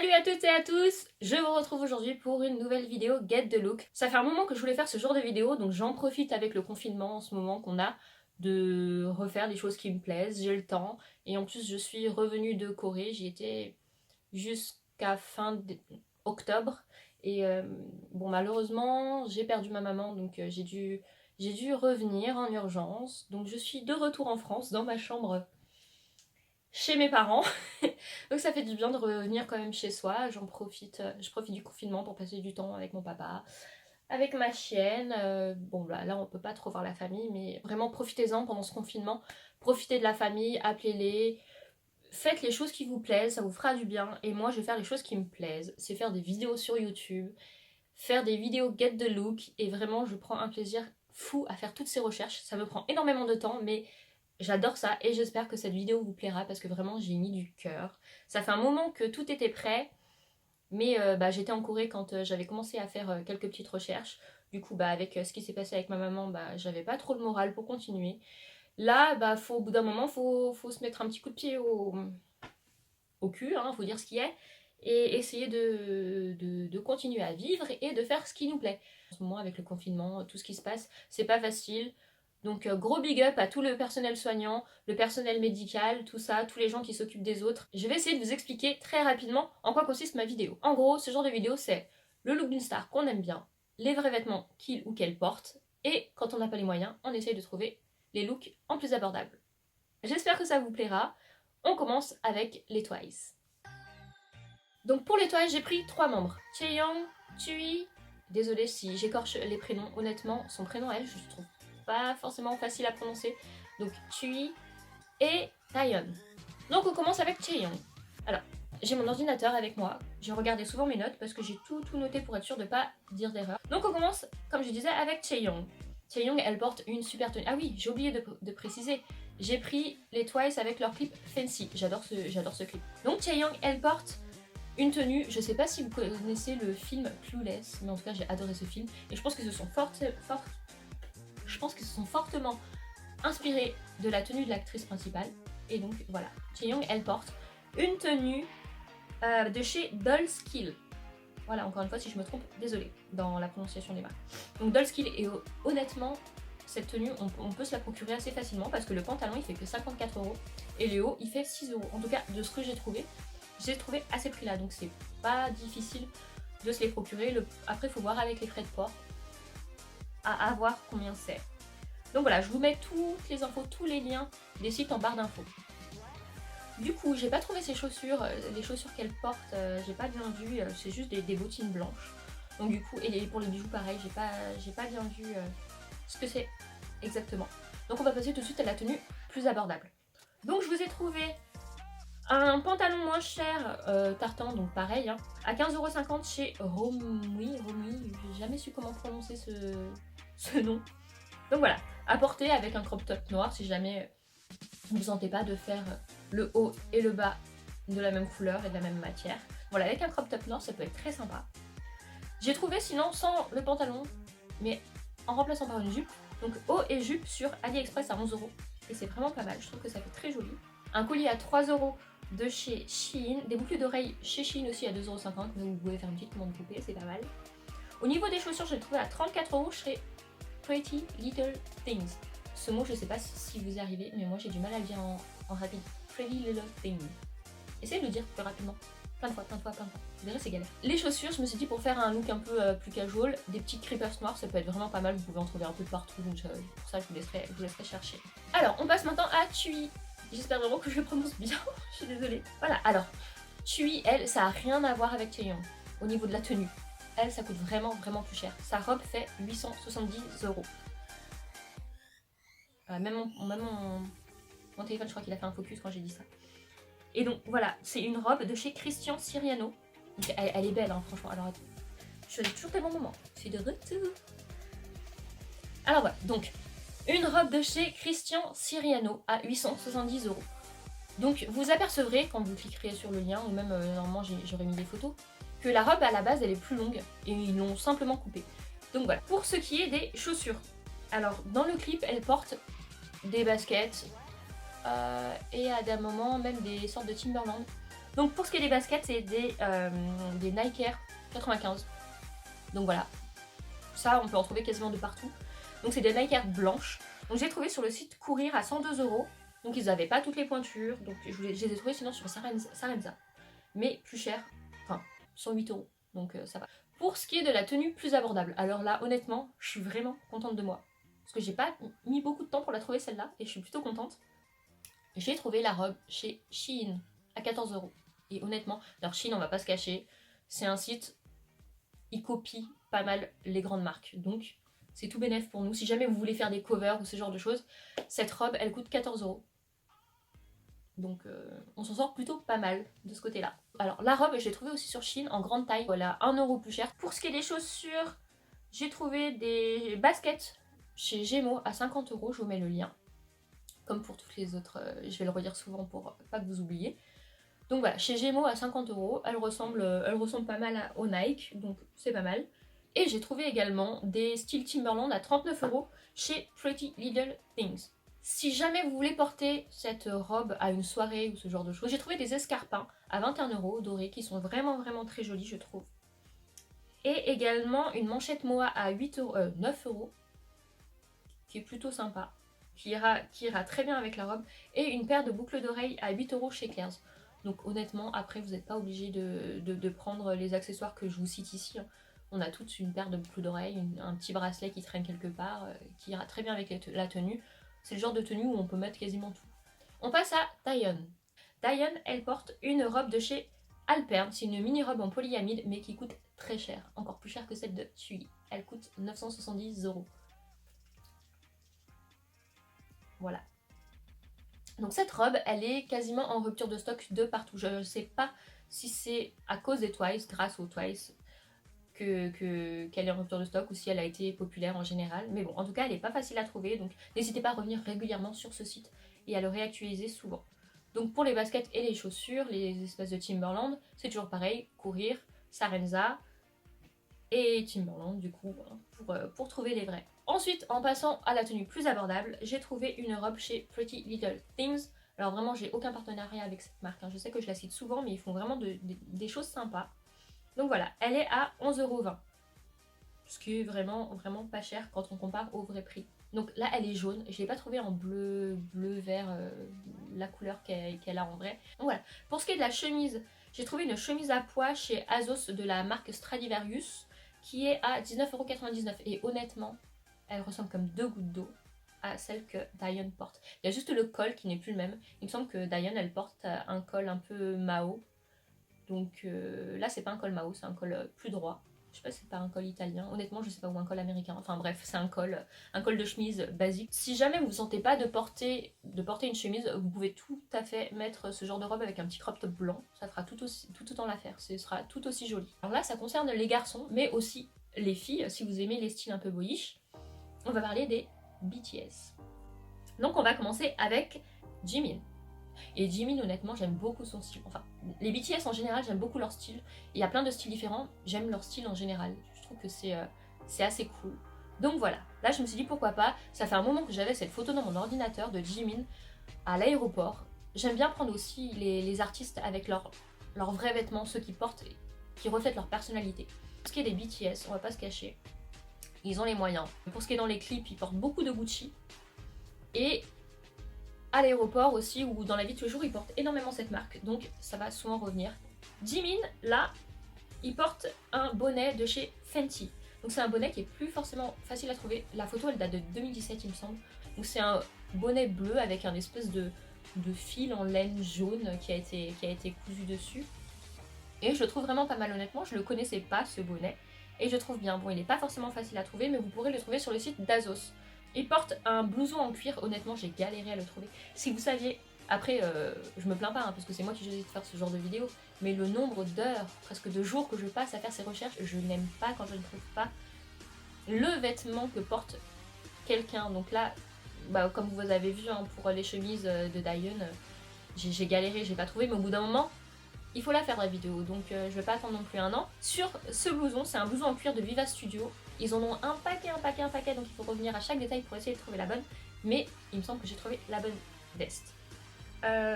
Salut à toutes et à tous, je vous retrouve aujourd'hui pour une nouvelle vidéo Get the Look. Ça fait un moment que je voulais faire ce genre de vidéo, donc j'en profite avec le confinement en ce moment qu'on a de refaire des choses qui me plaisent, j'ai le temps. Et en plus je suis revenue de Corée, j'y étais jusqu'à octobre. Et bon malheureusement j'ai perdu ma maman, donc j'ai dû revenir en urgence. Donc je suis de retour en France, dans ma chambre chez mes parents. Donc ça fait du bien de revenir quand même chez soi. Je profite du confinement pour passer du temps avec mon papa, avec ma chienne. Bon là on peut pas trop voir la famille, mais vraiment profitez-en pendant ce confinement. Profitez de la famille, appelez-les, faites les choses qui vous plaisent, ça vous fera du bien. Et moi je vais faire les choses qui me plaisent, c'est faire des vidéos sur YouTube, faire des vidéos Get the Look, et vraiment je prends un plaisir fou à faire toutes ces recherches. Ça me prend énormément de temps, mais j'adore ça et j'espère que cette vidéo vous plaira parce que vraiment j'ai mis du cœur. Ça fait un moment que tout était prêt, mais j'étais en Corée quand j'avais commencé à faire quelques petites recherches. Du coup avec ce qui s'est passé avec ma maman, j'avais pas trop le moral pour continuer. Là au bout d'un moment faut se mettre un petit coup de pied au cul, hein, faut dire ce qui est, et essayer de continuer à vivre et de faire ce qui nous plaît. En ce moment avec le confinement, tout ce qui se passe, c'est pas facile. Donc gros big up à tout le personnel soignant, le personnel médical, tout ça, tous les gens qui s'occupent des autres. Je vais essayer de vous expliquer très rapidement en quoi consiste ma vidéo. En gros, ce genre de vidéo, c'est le look d'une star qu'on aime bien, les vrais vêtements qu'il ou qu'elle porte, et quand on n'a pas les moyens, on essaye de trouver les looks en plus abordables. J'espère que ça vous plaira. On commence avec les Twice. Donc pour les Twice, j'ai pris 3 membres. Chaeyoung, Tzuyi, désolée si j'écorche les prénoms, honnêtement, son prénom elle, je trouve pas forcément facile à prononcer. Donc Tzuyi et Taeyeon. Donc on commence avec Chaeyoung. Alors, j'ai mon ordinateur avec moi, j'ai regardé souvent mes notes parce que j'ai tout noté pour être sûre de pas dire d'erreur. Donc on commence, comme je disais, avec Chaeyoung. Chaeyoung, elle porte une super tenue. Ah oui, j'ai oublié de préciser, j'ai pris les Twice avec leur clip Fancy. J'adore ce clip. Donc Chaeyoung, elle porte une tenue, je sais pas si vous connaissez le film Clueless, mais en tout cas j'ai adoré ce film. Et je pense qu'ils se sont fortement inspirés de la tenue de l'actrice principale. Et donc voilà, Chaeyoung, elle porte une tenue de chez Dollskill. Voilà, encore une fois, si je me trompe, désolée dans la prononciation des marques. Donc Dollskill, et honnêtement, cette tenue, on peut se la procurer assez facilement parce que le pantalon, il fait que 54 € et le haut, il fait 6 €. En tout cas, de ce que j'ai trouvé à ces prix-là, donc c'est pas difficile de se les procurer. Après, il faut voir avec les frais de port à voir combien c'est. Donc voilà, je vous mets toutes les infos, tous les liens des sites en barre d'infos. Du coup, j'ai pas trouvé ces chaussures, les chaussures qu'elle porte, j'ai pas bien vu, c'est juste des bottines blanches. Donc du coup, et pour les bijoux pareil, j'ai pas bien vu ce que c'est exactement. Donc on va passer tout de suite à la tenue plus abordable. Donc je vous ai trouvé un pantalon moins cher, tartan, donc pareil, hein, à 15,50 € chez Romy, j'ai jamais su comment prononcer ce nom. Donc voilà, à porter avec un crop top noir si jamais vous ne vous sentez pas de faire le haut et le bas de la même couleur et de la même matière. Voilà, avec un crop top noir, ça peut être très sympa. J'ai trouvé sinon sans le pantalon, mais en remplaçant par une jupe, donc haut et jupe sur AliExpress à 11 €. Et c'est vraiment pas mal, je trouve que ça fait très joli. Un collier à 3 € de chez Shein, des boucles d'oreilles chez Shein aussi à 2,50 €, mais vous pouvez faire une petite commande groupée, c'est pas mal. Au niveau des chaussures, je l'ai trouvé à 34 € chez Pretty Little Things. Ce mot, je sais pas si vous y arrivez, mais moi j'ai du mal à le dire en rapide. Pretty Little Thing. Essayez de le dire plus rapidement. Plein de fois. Vous verrez, c'est galère. Les chaussures, je me suis dit pour faire un look un peu plus casual, des petites creepers noirs, ça peut être vraiment pas mal. Vous pouvez en trouver un peu partout, donc pour ça je vous laisserai chercher. Alors, on passe maintenant à Tzuyi. J'espère vraiment que je le prononce bien. Je suis désolée. Voilà, alors, Tzuyi, elle, ça a rien à voir avec Chaeyoung au niveau de la tenue. Elle, ça coûte vraiment plus cher. Sa robe fait 870 €. Même mon téléphone, je crois qu'il a fait un focus quand j'ai dit ça. Et donc voilà, c'est une robe de chez Christian Siriano. Donc, elle est belle, hein, franchement. Alors attends, je suis toujours tellement moment. Je suis de retour. Alors voilà, donc une robe de chez Christian Siriano à 870 €. Donc vous apercevrez quand vous cliquerez sur le lien, ou même normalement j'aurais mis des photos, que la robe à la base elle est plus longue et ils l'ont simplement coupée. Donc voilà, pour ce qui est des chaussures. Alors dans le clip elle porte des baskets et à des moments même des sortes de Timberland. Donc pour ce qui est des baskets, c'est des Nike Air 95. Donc voilà, ça on peut en trouver quasiment de partout. Donc c'est des Nike Air blanches. Donc j'ai trouvé sur le site Courir à 102 €. Donc ils n'avaient pas toutes les pointures. Donc je les ai trouvés sinon sur Sarenza. Mais plus cher, enfin 108 €. Donc ça va. Pour ce qui est de la tenue plus abordable, alors là honnêtement, je suis vraiment contente de moi. Parce que j'ai pas mis beaucoup de temps pour la trouver celle-là et je suis plutôt contente. J'ai trouvé la robe chez Shein à 14 €. Et honnêtement, alors Shein on va pas se cacher, c'est un site, il copie pas mal les grandes marques. Donc c'est tout bénef pour nous. Si jamais vous voulez faire des covers ou ce genre de choses, cette robe elle coûte 14 €. Donc on s'en sort plutôt pas mal de ce côté-là. Alors la robe, je l'ai trouvée aussi sur Shein en grande taille, voilà, 1 € plus cher. Pour ce qui est des chaussures, j'ai trouvé des baskets chez Gémeaux à 50 €, je vous mets le lien. Comme pour toutes les autres, je vais le redire souvent pour pas que vous oubliez. Donc voilà, chez Gémeaux à 50 €, elle ressemble pas mal au Nike, donc c'est pas mal. Et j'ai trouvé également des styles Timberland à 39 € chez Pretty Little Things. Si jamais vous voulez porter cette robe à une soirée ou ce genre de choses, j'ai trouvé des escarpins à 21 € dorés qui sont vraiment très jolis je trouve. Et également une manchette Moa à 9 € qui est plutôt sympa, qui ira très bien avec la robe. Et une paire de boucles d'oreilles à 8 € chez Claire's. Donc honnêtement après vous n'êtes pas obligé de prendre les accessoires que je vous cite ici. On a toutes une paire de boucles d'oreilles, un petit bracelet qui traîne quelque part, qui ira très bien avec la tenue. C'est le genre de tenue où on peut mettre quasiment tout. On passe à Diane. Diane, elle porte une robe de chez Alperne. C'est une mini-robe en polyamide, mais qui coûte très cher. Encore plus cher que celle de Tsugi. Elle coûte 970 €. Voilà. Donc cette robe, elle est quasiment en rupture de stock de partout. Je ne sais pas si c'est à cause des Twice, grâce aux Twice, qu'elle est en rupture de stock ou si elle a été populaire en général. Mais bon, en tout cas, elle n'est pas facile à trouver. Donc n'hésitez pas à revenir régulièrement sur ce site et à le réactualiser souvent. Donc pour les baskets et les chaussures, les espèces de Timberland, c'est toujours pareil. Courir, Sarenza et Timberland du coup, pour trouver les vrais. Ensuite, en passant à la tenue plus abordable, j'ai trouvé une robe chez Pretty Little Things. Alors vraiment, j'ai aucun partenariat avec cette marque. Je sais que je la cite souvent, mais ils font vraiment des choses sympas. Donc voilà, elle est à 11,20 €. Ce qui est vraiment pas cher quand on compare au vrai prix. Donc là, elle est jaune. Je ne l'ai pas trouvée en bleu vert, la couleur qu'elle a en vrai. Donc voilà. Pour ce qui est de la chemise, j'ai trouvé une chemise à pois chez Azos de la marque Stradivarius qui est à 19,99 €. Et honnêtement, elle ressemble comme deux gouttes d'eau à celle que Diane porte. Il y a juste le col qui n'est plus le même. Il me semble que Diane, elle porte un col un peu Mao. Donc là, c'est pas un col Mao, c'est un col plus droit. Je sais pas si c'est pas un col italien, honnêtement je sais pas, ou un col américain. Enfin bref, c'est un col de chemise basique. Si jamais vous ne sentez pas de porter une chemise, vous pouvez tout à fait mettre ce genre de robe avec un petit crop top blanc. Ça fera tout autant l'affaire, ce sera tout aussi joli. Alors là, ça concerne les garçons, mais aussi les filles, si vous aimez les styles un peu boyish. On va parler des BTS. Donc on va commencer avec Jimin. Et Jimin, honnêtement, j'aime beaucoup son style. Enfin, les BTS en général, j'aime beaucoup leur style. Il y a plein de styles différents, j'aime leur style en général. Je trouve que c'est assez cool. Donc voilà, là je me suis dit pourquoi pas. Ça fait un moment que j'avais cette photo dans mon ordinateur de Jimin à l'aéroport. J'aime bien prendre aussi les artistes avec leurs vrais vêtements, ceux qui portent, qui reflètent leur personnalité. Pour ce qui est des BTS, on va pas se cacher, ils ont les moyens. Pour ce qui est dans les clips, ils portent beaucoup de Gucci. Et à l'aéroport aussi, ou dans la vie de tous les jours, ils portent énormément cette marque, donc ça va souvent revenir. Jimin, là, il porte un bonnet de chez Fenty. Donc c'est un bonnet qui est plus forcément facile à trouver. La photo, elle date de 2017, il me semble. Donc c'est un bonnet bleu avec un espèce de fil en laine jaune qui a été cousu dessus. Et je le trouve vraiment pas mal, honnêtement. Je le connaissais pas, ce bonnet. Et je le trouve bien. Bon, il n'est pas forcément facile à trouver, mais vous pourrez le trouver sur le site d'Azos. Il porte un blouson en cuir, honnêtement j'ai galéré à le trouver. Si vous saviez, après je me plains pas parce que c'est moi qui choisis de faire ce genre de vidéo, mais le nombre d'heures, presque de jours que je passe à faire ces recherches, je n'aime pas quand je ne trouve pas le vêtement que porte quelqu'un. Donc là, comme vous avez vu pour les chemises de Diane, j'ai galéré, j'ai pas trouvé, mais au bout d'un moment, il faut la faire la vidéo, donc je vais pas attendre non plus un an. Sur ce blouson, c'est un blouson en cuir de Viva Studio. Ils en ont un paquet, donc il faut revenir à chaque détail pour essayer de trouver la bonne. Mais il me semble que j'ai trouvé la bonne veste.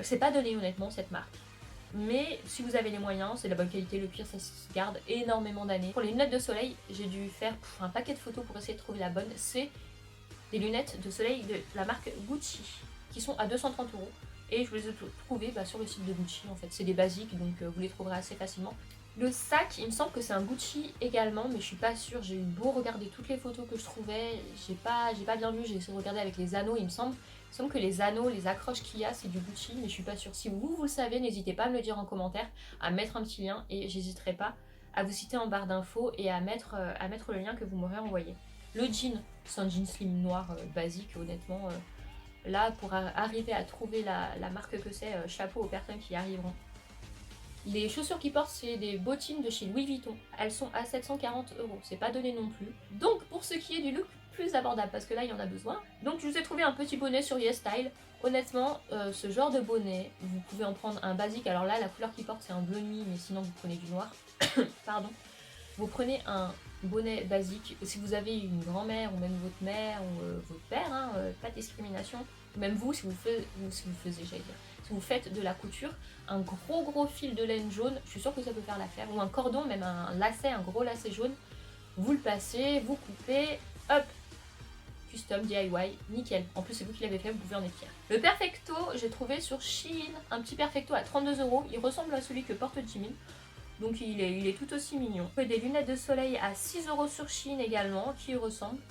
C'est pas donné honnêtement cette marque. Mais si vous avez les moyens, c'est de la bonne qualité, le pire ça se garde énormément d'années. Pour les lunettes de soleil, j'ai dû faire un paquet de photos pour essayer de trouver la bonne. C'est des lunettes de soleil de la marque Gucci, qui sont à 230 €. Et je les ai trouvées sur le site de Gucci en fait. C'est des basiques, donc vous les trouverez assez facilement. Le sac, il me semble que c'est un Gucci également, mais je suis pas sûre. J'ai eu beau regarder toutes les photos que je trouvais, j'ai pas bien vu. J'ai essayé de regarder avec les anneaux, il me semble que les anneaux, les accroches qu'il y a, c'est du Gucci, mais je suis pas sûre. Si vous le savez, n'hésitez pas à me le dire en commentaire, à mettre un petit lien, et j'hésiterai pas à vous citer en barre d'infos et à mettre le lien que vous m'aurez envoyé. Le jean, c'est un jean slim noir basique, honnêtement. Là, pour arriver à trouver la marque que c'est, chapeau aux personnes qui y arriveront. Les chaussures qu'ils portent, c'est des bottines de chez Louis Vuitton. Elles sont à 740 €, c'est pas donné non plus. Donc pour ce qui est du look plus abordable, parce que là il y en a besoin. Donc je vous ai trouvé un petit bonnet sur YesStyle. Honnêtement, ce genre de bonnet, vous pouvez en prendre un basique. Alors là, la couleur qu'il porte c'est un bleu nuit, mais sinon vous prenez du noir. Pardon. Vous prenez un bonnet basique. Si vous avez une grand-mère ou même votre mère ou votre père, hein, pas de discrimination. Même vous, si vous faites de la couture, un gros fil de laine jaune, je suis sûre que ça peut faire l'affaire, ou un cordon, même un lacet, un gros lacet jaune, vous le passez, vous coupez, hop, custom, DIY, nickel. En plus c'est vous qui l'avez fait, vous pouvez en être fier. Le Perfecto, j'ai trouvé sur Shein, un petit Perfecto à 32 €, il ressemble à celui que porte Jimin, donc il est tout aussi mignon. Des lunettes de soleil à 6 € sur Shein également, qui y ressemblent.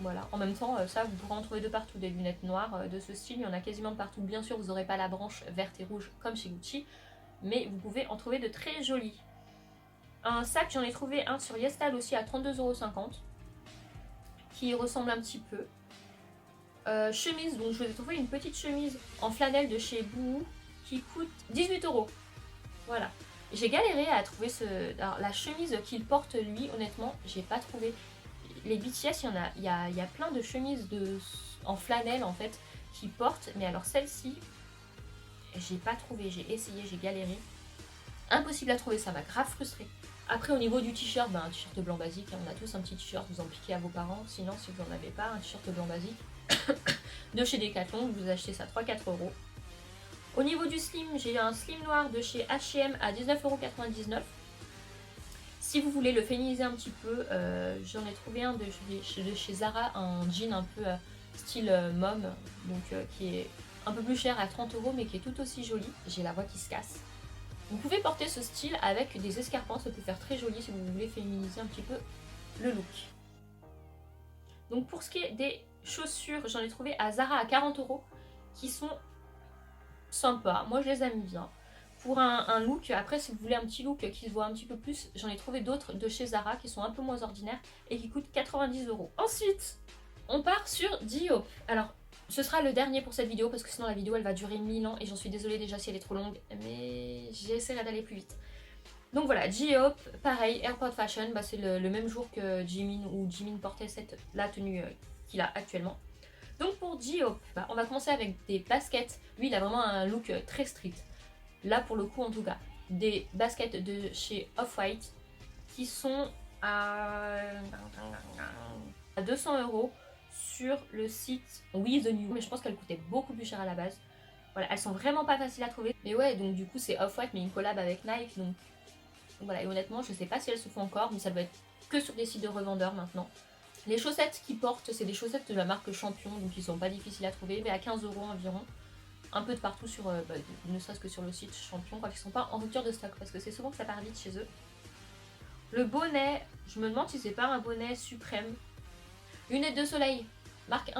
Voilà, en même temps, ça vous pourrez en trouver de partout, des lunettes noires de ce style, il y en a quasiment de partout. Bien sûr, vous n'aurez pas la branche verte et rouge comme chez Gucci, mais vous pouvez en trouver de très jolis. Un sac, j'en ai trouvé un sur YesStyle aussi à 32,50 €, qui ressemble un petit peu. Chemise, donc je vous ai trouvé une petite chemise en flanelle de chez Boohoo qui coûte 18 €. Voilà. J'ai galéré à trouver alors, la chemise qu'il porte lui, honnêtement, j'ai pas trouvé. Les BTS, il y a plein de chemises en flanelle en fait qui portent, mais alors celle-ci, j'ai pas trouvé, j'ai essayé, j'ai galéré. Impossible à trouver, ça m'a grave frustrée. Après au niveau du t-shirt, un t-shirt blanc basique, hein, on a tous un petit t-shirt, vous en piquez à vos parents, sinon si vous n'en avez pas, un t-shirt blanc basique de chez Decathlon, vous achetez ça 3-4 €. Au niveau du slim, j'ai un slim noir de chez H&M à 19,99 €. Si vous voulez le féminiser un petit peu, j'en ai trouvé un de chez Zara, un jean un peu style mom, donc qui est un peu plus cher à 30 € mais qui est tout aussi joli. J'ai la voix qui se casse. Vous pouvez porter ce style avec des escarpins, ça peut faire très joli si vous voulez féminiser un petit peu le look. Donc pour ce qui est des chaussures, j'en ai trouvé à Zara à 40 € qui sont sympas, moi je les aime bien. Pour un look, après si vous voulez un petit look qui se voit un petit peu plus, j'en ai trouvé d'autres de chez Zara qui sont un peu moins ordinaires et qui coûtent 90 €. Ensuite, on part sur J-Hope. Alors, ce sera le dernier pour cette vidéo parce que sinon la vidéo elle va durer 1000 ans et j'en suis désolée déjà si elle est trop longue, mais j'essaierai d'aller plus vite. Donc voilà, J-Hope, pareil, Airport Fashion, c'est le même jour que Jimin, où Jimin portait la tenue qu'il a actuellement. Donc pour J-Hope, on va commencer avec des baskets. Lui il a vraiment un look très strict. Là pour le coup en tout cas, des baskets de chez Off-White qui sont à 200 € sur le site We The New, mais je pense qu'elles coûtaient beaucoup plus cher à la base. Voilà, elles sont vraiment pas faciles à trouver. Mais ouais, donc du coup c'est Off-White mais une collab avec Nike, donc voilà, et honnêtement je sais pas si elles se font encore, mais ça doit être que sur des sites de revendeurs maintenant. Les chaussettes qu'ils portent, c'est des chaussettes de la marque Champion, donc ils sont pas difficiles à trouver, mais à 15 € environ. Un peu de partout sur, ne serait-ce que sur le site Champion, quoi qu'ils sont pas en rupture de stock, parce que c'est souvent que ça part vite chez eux. Le bonnet, je me demande si c'est pas un bonnet suprême. Lunettes de soleil, marque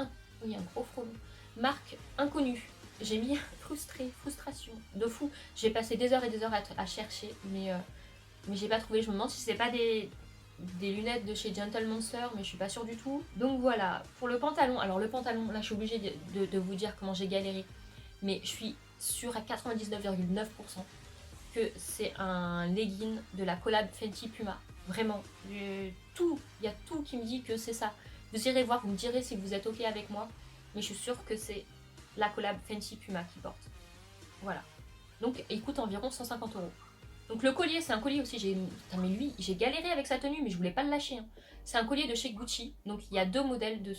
oui, un gros frelon. Marque inconnue. J'ai mis frustration de fou. J'ai passé des heures et des heures à chercher, mais j'ai pas trouvé. Je me demande si c'est pas des lunettes de chez Gentle Monster, mais je suis pas sûre du tout. Donc voilà, pour le pantalon, alors le pantalon, là je suis obligée de vous dire comment j'ai galéré, mais je suis sûre à 99,9% que c'est un legging de la collab Fenty Puma. Vraiment, il y a tout qui me dit que c'est ça. Vous irez voir, vous me direz si vous êtes ok avec moi, mais je suis sûre que c'est la collab Fenty Puma qui porte. Voilà. Donc il coûte environ 150 €. Donc le collier, c'est un collier aussi, mais lui, j'ai galéré avec sa tenue, mais je voulais pas le lâcher. Hein. C'est un collier de chez Gucci, donc il y a 2 modèles de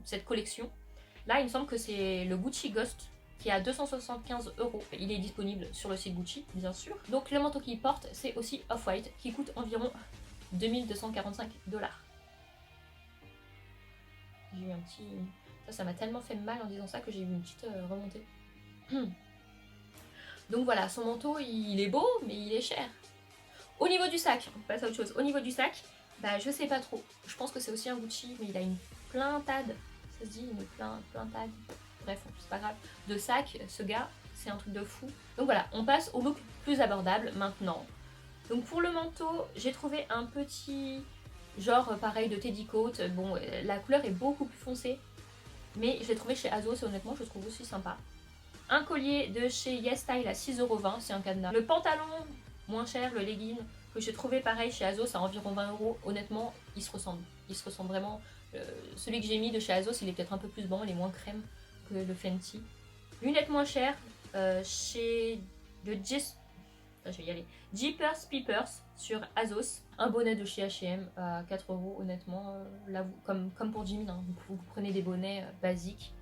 cette collection. Là, il me semble que c'est le Gucci Ghost qui est à 275 €. Il est disponible sur le site Gucci, bien sûr. Donc le manteau qu'il porte, c'est aussi Off-White, qui coûte environ 2245 $. J'ai eu un petit... Ça m'a tellement fait mal en disant ça que j'ai eu une petite remontée. Donc voilà, son manteau, il est beau, mais il est cher. Au niveau du sac, on passe à autre chose. Au niveau du sac, bah je sais pas trop. Je pense que c'est aussi un Gucci, mais il a une plintade. Ça se dit une plintade. Bref, c'est pas grave. De sac, ce gars, c'est un truc de fou. Donc voilà, on passe au look plus abordable maintenant. Donc pour le manteau, j'ai trouvé un petit genre pareil de Teddy Coat. Bon, la couleur est beaucoup plus foncée, mais je l'ai trouvé chez Azos et honnêtement, je le trouve aussi sympa. Un collier de chez YesStyle à 6,20 €, c'est un cadenas. Le pantalon, moins cher, le legging, que j'ai trouvé pareil chez Azos à environ 20 €. Honnêtement, il se ressemble. Il se ressemble vraiment. Celui que j'ai mis de chez Azos, il est peut-être un peu plus bon, il est moins crème que le Fenty. Lunettes moins chères, chez le je vais y aller. Jeepers Peepers sur Azos. Un bonnet de chez H&M à 4 €, honnêtement. Là, comme pour Jimin, hein, vous prenez des bonnets basiques.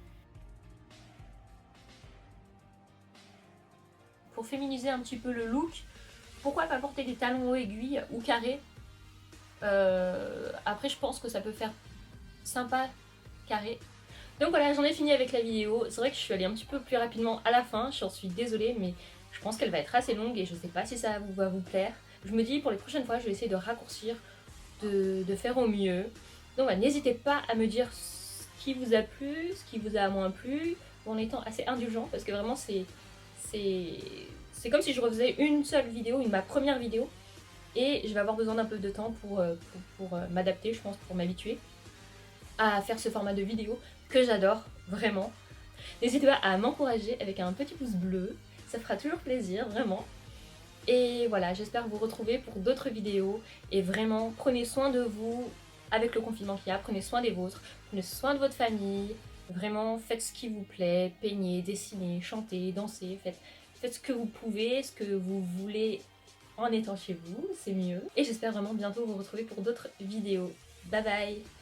Pour féminiser un petit peu le look, pourquoi pas porter des talons hauts aiguilles ou carrés. Après, je pense que ça peut faire sympa carré. Donc voilà, j'en ai fini avec la vidéo. C'est vrai que je suis allée un petit peu plus rapidement à la fin, j'en suis désolée, mais je pense qu'elle va être assez longue et je sais pas si ça va vous plaire. Je me dis pour les prochaines fois, je vais essayer de raccourcir, de faire au mieux. Donc voilà, n'hésitez pas à me dire ce qui vous a plu, ce qui vous a moins plu, en étant assez indulgent, parce que vraiment c'est comme si je refaisais une seule vidéo, ma première vidéo, et je vais avoir besoin d'un peu de temps pour m'adapter, je pense, pour m'habituer à faire ce format de vidéo que j'adore, vraiment. N'hésitez pas à m'encourager avec un petit pouce bleu, ça fera toujours plaisir, vraiment. Et voilà, j'espère vous retrouver pour d'autres vidéos, et vraiment, prenez soin de vous avec le confinement qu'il y a, prenez soin des vôtres, prenez soin de votre famille, vraiment, faites ce qui vous plaît, peignez, dessinez, chantez, dansez, faites ce que vous pouvez, ce que vous voulez en étant chez vous, c'est mieux. Et j'espère vraiment bientôt vous retrouver pour d'autres vidéos. Bye bye!